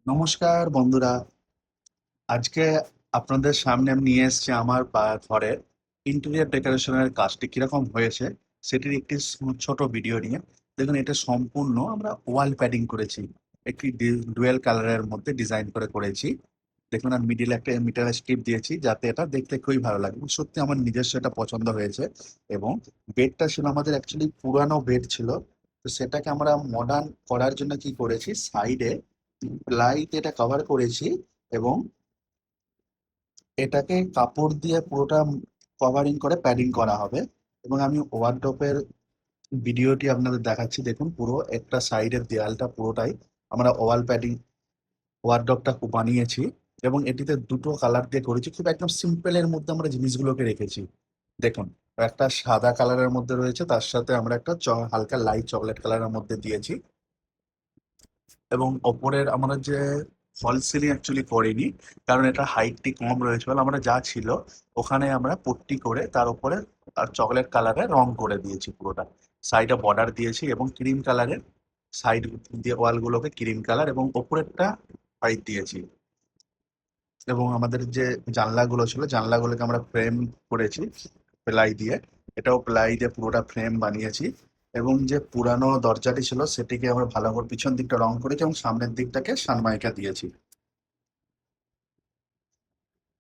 নমস্কার বন্ধুরা। আজকে আপনাদের সামনে আমি নিয়ে এসেছি আমার ঘরের ইন্টেরিয়র ডেকোরেশনের কাজটি কিরকম হয়েছে সেটির একটি ছোট ভিডিও নিয়ে। দেখুন, এটা সম্পূর্ণ আমরা ওয়াল প্যাডিং করেছি, একটি ডুয়েল কালারের মধ্যে ডিজাইন করে করেছি। দেখুন, আর মিডিলে একটা মিটার স্ট্রিপ দিয়েছি যাতে এটা দেখতে খুবই ভালো লাগে। সত্যি আমার নিজস্ব এটা পছন্দ হয়েছে। এবং বেডটা ছিল আমাদের অ্যাকচুয়ালি পুরানো বেড ছিল, তো সেটাকে আমরা মডার্ন করার জন্য কি করেছি, সাইডে প্লাই দিয়ে এটা কভার করেছি এবং এটাকে কাপড় দিয়ে পুরোটা কভারিং করে প্যাডিং করা হবে। এবং আমি ওয়ারড্রপের ভিডিওটি আপনাদের দেখাচ্ছি। দেখুন, পুরো একটা সাইডের দেয়ালটা পুরোটাই আমরা ওয়াল প্যাডিং ওয়ারড্রপটা বানিয়েছি। এবং এটিতে দুটো কালার দিয়ে করেছি, খুব একদম সিম্পলের মধ্যে আমরা জিনিসগুলোকে রেখেছি। দেখুন, একটা সাদা কালারের মধ্যে রয়েছে, তার সাথে আমরা একটা হালকা লাইট চকলেট কালারের মধ্যে দিয়েছি। এবং ওপরের আমরা যে ফল সিলিং অ্যাকচুয়ালি করিনি, কারণ এটা হাইটটি কম রয়েছে বলে আমরা যা ছিল ওখানে আমরা পট্টি করে তার উপরে চকলেট কালারে রং করে দিয়েছি পুরোটা। সাইডে বর্ডার দিয়েছি এবং ক্রিম কালারের সাইড দিয়ে ওয়ালগুলোকে ক্রিম কালার এবং ওপরেরটা হোয়াইট দিয়েছি। এবং আমাদের যে জানলাগুলো ছিল জানলাগুলোকে আমরা ফ্রেম করেছি প্লাই দিয়ে। এটাও প্লাই দিয়ে পুরোটা ফ্রেম বানিয়েছি। এবং যে পুরানো দরজাটি ছিল সেটিকে আমরা ভালো করে পিছন দিকটা রং করেছি এবং সামনের দিকটাকে সানমাইকা দিয়েছি।